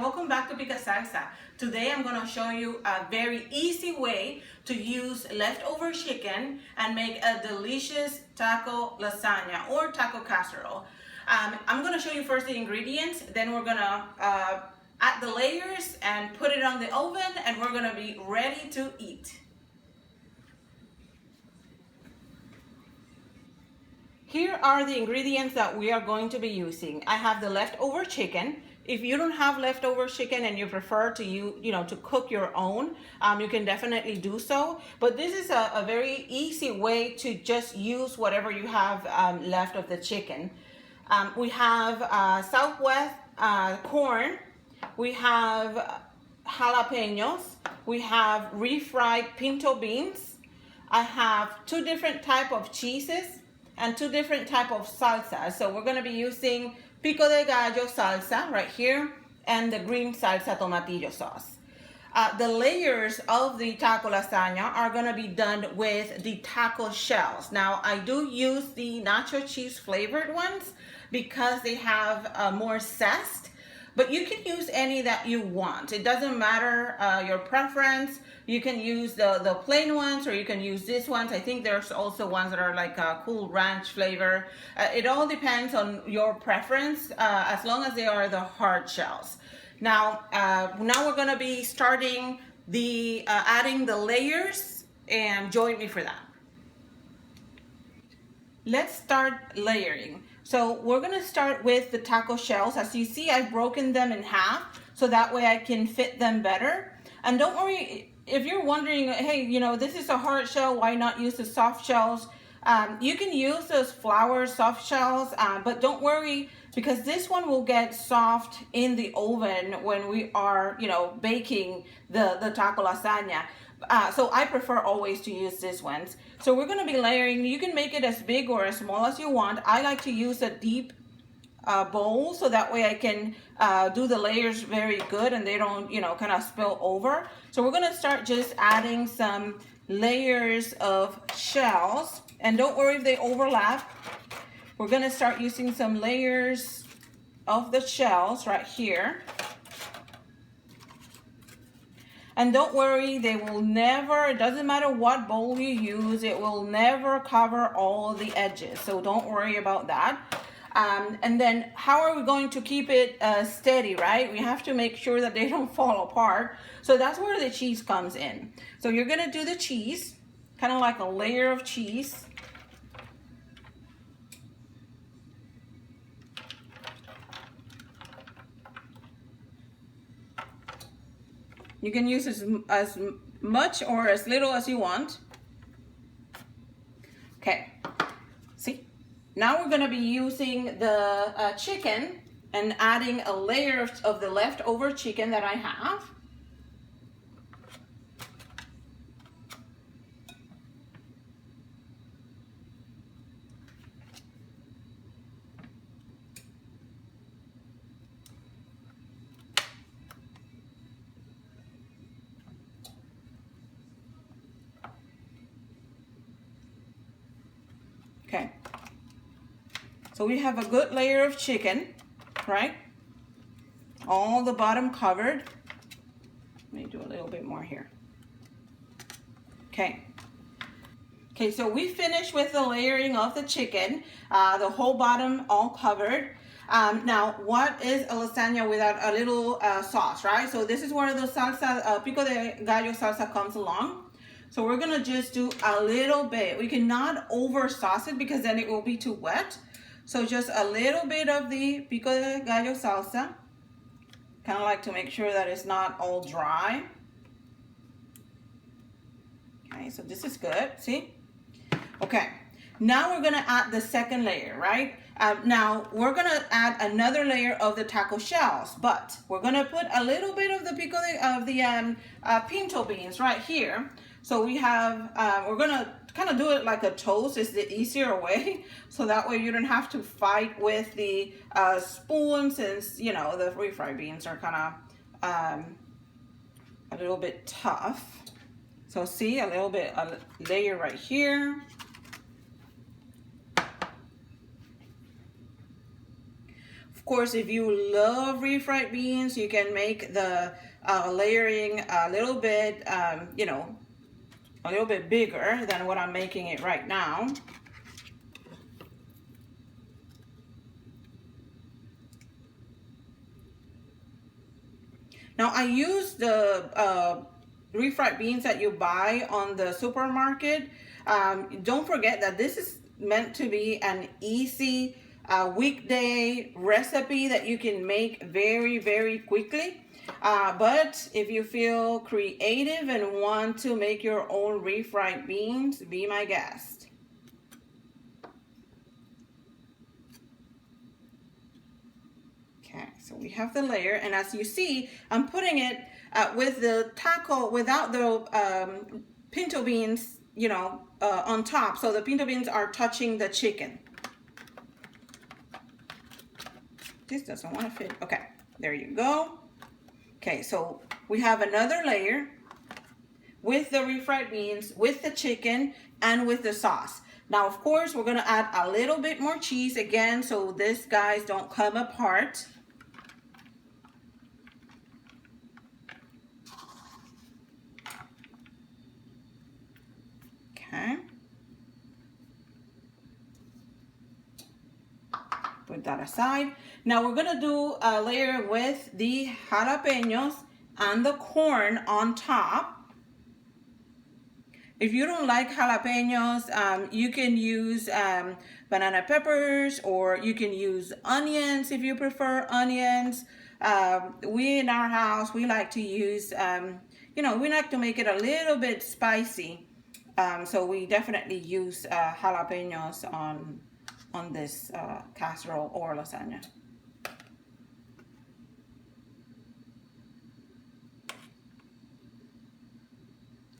welcome back to Pica Salsa. Today I'm going to show you a very easy way to use leftover chicken and make a delicious taco lasagna or taco casserole. I'm going to show you first the ingredients, then we're going to add the layers and put it on the oven, and we're going to be ready to eat. Here are the ingredients that we are going to be using. I have the leftover chicken. If you don't have leftover chicken and you prefer to to cook your own, you can definitely do so. But this is a very easy way to just use whatever you have left of the chicken. We have Southwest corn. We have jalapenos. We have refried pinto beans. I have 2 different types of cheeses and 2 different types of salsa. So we're going to be using pico de gallo salsa right here and the green salsa tomatillo sauce. The layers of the taco lasagna are going to be done with the taco shells. Now I do use the nacho cheese flavored ones because they have more zest, but you can use any that you want. It doesn't matter your preference. You can use the plain ones, or you can use these ones. I think there's also ones that are like a cool ranch flavor. It all depends on your preference, as long as they are the hard shells. Now we're gonna be starting the adding the layers, and join me for that. Let's start layering. So we're gonna start with the taco shells. As you see, I've broken them in half so that way I can fit them better. And don't worry, if you're wondering, hey, this is a hard shell, why not use the soft shells? You can use those flour soft shells, but don't worry, because this one will get soft in the oven when we are, baking the taco lasagna. So I prefer always to use these ones. So we're going to be layering. You can make it as big or as small as you want. I like to use a deep bowl, so that way I can do the layers very good and they don't kind of spill over. So we're going to start just adding some layers of shells, and don't worry if they overlap. We're going to start using some layers of the shells right here. And don't worry, they will never, it doesn't matter what bowl you use, it will never cover all the edges. So don't worry about that. And then how are we going to keep it steady, right? We have to make sure that they don't fall apart. So that's where the cheese comes in. So you're gonna do the cheese, kind of like a layer of cheese. You can use as much or as little as you want. Okay, see? Now we're gonna be using the chicken and adding a layer of the leftover chicken that I have. Okay. So we have a good layer of chicken, right? All the bottom covered. Let me do a little bit more here. Okay. Okay, so we finished with the layering of the chicken, the whole bottom all covered. Now, what is a lasagna without a little sauce, right? So this is where the salsa, pico de gallo salsa comes along. So we're gonna just do a little bit. We cannot over sauce it because then it will be too wet. So just a little bit of the pico de gallo salsa. Kind of like to make sure that it's not all dry. Okay, so this is good, see? Okay, now we're gonna add the second layer, right? Now we're gonna add another layer of the taco shells, but we're gonna put a little bit of the pinto beans right here. So we have, we're gonna kind of do it like a toast. Is the easier way, so that way you don't have to fight with the spoon, since the refried beans are kind of a little bit tough. So see, a layer right here. course, if you love refried beans, you can make the layering a little bit, you know, a little bit bigger than what I'm making it right now. Now I use the refried beans that you buy on the supermarket. Don't forget that this is meant to be an easy weekday recipe that you can make very, very quickly. But if you feel creative and want to make your own refried beans, be my guest. Okay, so we have the layer, and as you see, I'm putting it with the taco without the pinto beans, you know, on top. So the pinto beans are touching the chicken. This doesn't want to fit. Okay, there you go. Okay, so we have another layer with the refried beans, with the chicken, and with the sauce. Now, of course, we're gonna add a little bit more cheese again, so these guys don't come apart. Okay. Put that aside. Now we're gonna do a layer with the jalapenos and the corn on top. If you don't like jalapenos, you can use banana peppers, or you can use onions if you prefer onions. We in our house, we like to use, you know, we like to make it a little bit spicy. So we definitely use jalapenos on this casserole or lasagna.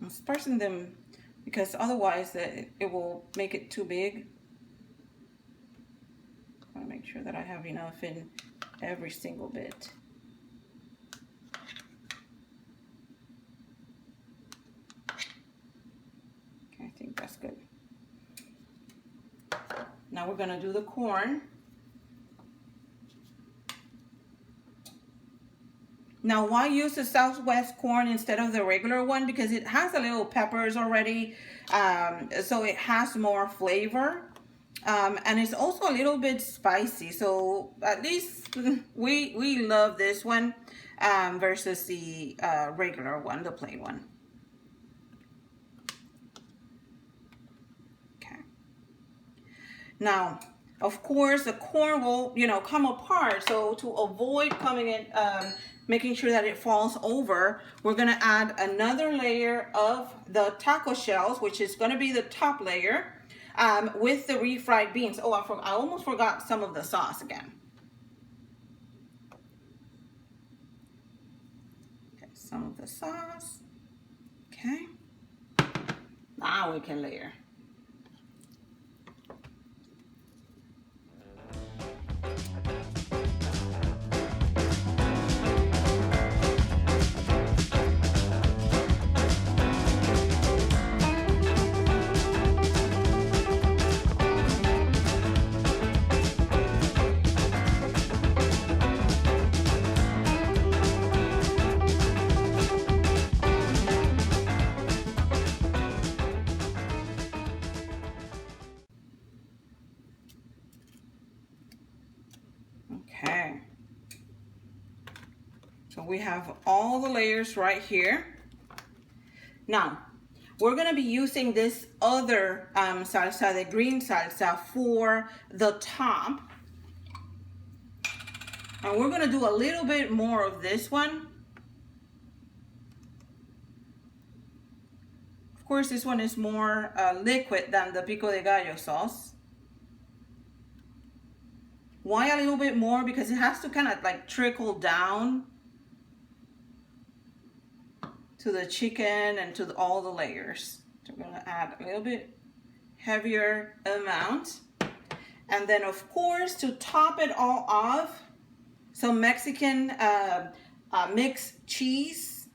I'm sparsing them because otherwise it will make it too big. I want to make sure that I have enough in every single bit. Okay, I think that's good. Now we're gonna do the corn. Now, why use the Southwest corn instead of the regular one? Because it has a little peppers already, so it has more flavor. And it's also a little bit spicy, so at least we love this one versus the regular one, the plain one. Okay. Now, of course, the corn will, you know, come apart. So to avoid coming in, making sure that it falls over, we're gonna add another layer of the taco shells, which is gonna be the top layer, with the refried beans. Oh, I almost forgot some of the sauce again. Okay, some of the sauce. Okay. Now we can layer. Okay, so we have all the layers right here. Now, we're gonna be using this other salsa, the green salsa, for the top. And we're gonna do a little bit more of this one. Of course, this one is more liquid than the pico de gallo sauce. Why a little bit more? Because it has to kind of like trickle down to the chicken and to all the layers. So we're gonna add a little bit heavier amount. And then of course, to top it all off, some Mexican mixed cheese.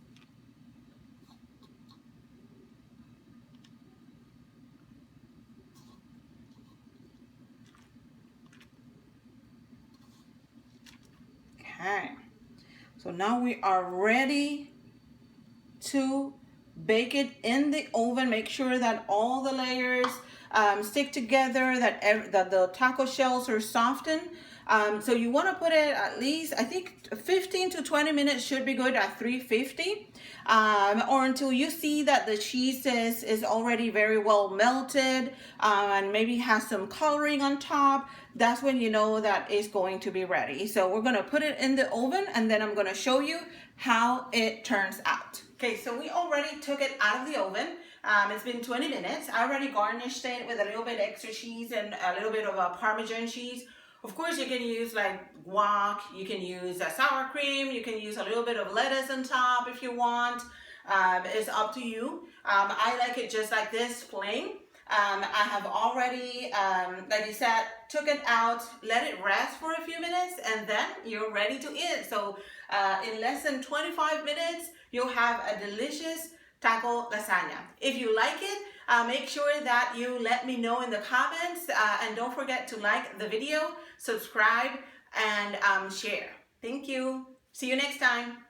Okay. So now we are ready to bake it in the oven. Make sure that all the layers stick together, that the taco shells are softened. So you want to put it at least, I think 15 to 20 minutes should be good at 350, or until you see that the cheese is already very well melted, and maybe has some coloring on top. That's when you know that it's going to be ready. So we're going to put it in the oven, and then I'm going to show you how it turns out. Okay, so we already took it out of the oven. It's been 20 minutes. I already garnished it with a little bit extra cheese and a little bit of a Parmesan cheese. Of course, you can use like guac, you can use a sour cream, you can use a little bit of lettuce on top if you want. It's up to you. I like it just like this, plain. I have already, like I said, took it out, let it rest for a few minutes, and then you're ready to eat. So in less than 25 minutes, you'll have a delicious taco lasagna. If you like it, make sure that you let me know in the comments, and don't forget to like the video, subscribe, and share. Thank you. See you next time.